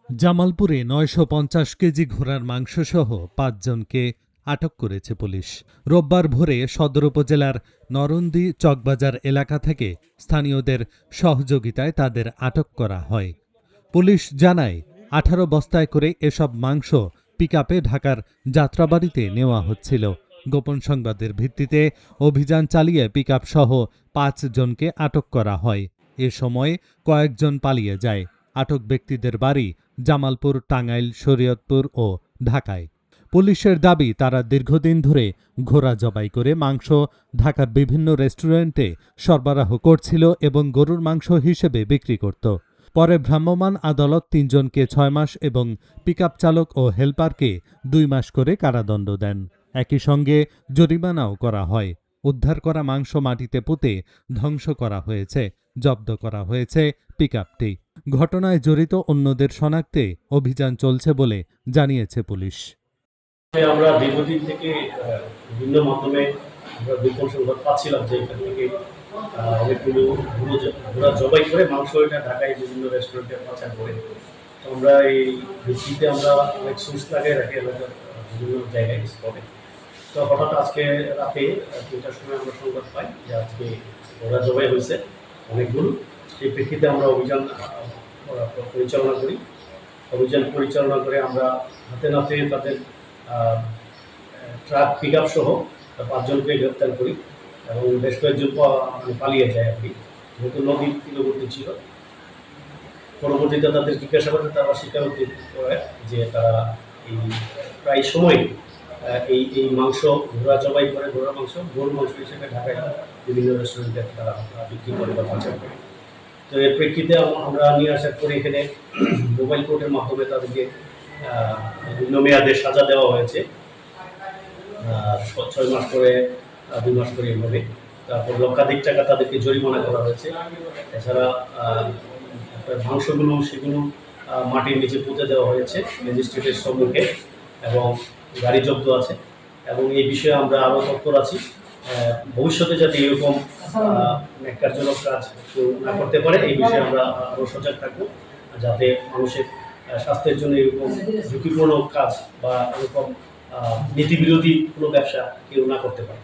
জামালপুরে ৯৫০ কেজি ঘোড়ার মাংসসহ ৫ জনকে আটক করেছে পুলিশ। রোববার ভোরে সদর উপজেলার নরন্দী চকবাজার এলাকা থেকে স্থানীয়দের সহযোগিতায় তাদের আটক করা হয়। পুলিশ জানায় ১৮ বস্তায় করে এসব মাংস পিকআপে ঢাকার যাত্রাবাড়িতে নেওয়া হচ্ছিল। গোপন সংবাদের ভিত্তিতে অভিযান চালিয়ে পিকআপ সহ ৫ জনকে আটক করা হয়। এ সময় কয়েকজন পালিয়ে যায়। আটক ব্যক্তিদের বাড়ি জামালপুর, টাঙ্গাইল, শরীয়তপুর ও ঢাকায়। পুলিশের দাবি, তারা দীর্ঘদিন ধরে ঘোড়া জবাই করে মাংস ঢাকার বিভিন্ন রেস্টুরেন্টে সরবরাহ করছিল এবং গরুর মাংস হিসেবে বিক্রি করত। পরে ভ্রাম্যমাণ আদালত ৩ জনকে ৬ মাস এবং পিকআপ চালক ও হেলপারকে ২ মাস করে কারাদণ্ড দেন। একই সঙ্গে জরিমানাও করা হয়। উদ্ধার করা মাংস মাটিতে পুঁতে ধ্বংস করা হয়েছে। জব্দ করা হয়েছে পিকআপটি। ঘটনায় জড়িত অন্যদের শনাক্তে অভিযান চলছে বলে জানিয়েছে পুলিশ। আমরা দীর্ঘদিন থেকে বিভিন্ন মাধ্যমে আমরা গোপন সংবাদ পাচ্ছিলাম যে এখান থেকে অনেকগুলো ঘোড়া জবাই করে মাংস এটা ঢাকায় বিভিন্ন রেস্টুরেন্টে পাচার করে। তো আমরা এই ভিত্তিতে আমরা অনেক সোর্স লাগাই রাখি এলাকার বিভিন্ন জায়গায় স্পটে। তো হঠাৎ আজকে রাতে ৩টার সময় আমরা সংবাদ পাই যে আজকে ঘোড়া জবাই হয়েছে অনেকগুলো। সেই প্রেক্ষিতে আমরা অভিযান পরিচালনা করে আমরা হাতে নাতে তাদের ট্রাক পিকআপ সহ ৫ জনকে গ্রেপ্তার করি এবং বেশ কয়েকজন পালিয়ে যায় আর কি, যেহেতু নদীর তীরবর্তী ছিল। পরবর্তীতে তাদের জিজ্ঞাসাবাদে তারা স্বীকারোক্তি করে যে তারা এই প্রায় সময় এই মাংস ঘোড়া জবাই করে গরুর মাংস হিসেবে ঢাকায় বিভিন্ন রেস্টুরেন্টে তারা বিক্রি করে বা পাচার করে। তো এর প্রেক্ষিতে আমরা নিয়ে আসার পরে এখানে মোবাইল কোর্টের মাধ্যমে তাদেরকে বিভিন্ন মেয়াদে সাজা দেওয়া হয়েছে, ৬ মাস করে ২ মাস করে এভাবে। তারপর লক্ষাধিক টাকা তাদেরকে জরিমানা করা হয়েছে। এছাড়া সেগুলো মাটির নিচে পুঁতে দেওয়া হয়েছে ম্যাজিস্ট্রেটের সম্মুখে এবং গাড়ি জব্দ আছে। এবং এই বিষয়ে আমরা আরও তৎপর আছি, ভবিষ্যতে যাতে এরকম ন্যাক্কারজনক কাজ কেউ না করতে পারে এই বিষয়ে আমরা আরও সজাগ থাকবো, যাতে মানুষের স্বাস্থ্যের জন্য এরকম ঝুঁকিপূর্ণ কাজ বা এরকম নীতিবিরোধী কোনো ব্যবসা কেউ না করতে পারে।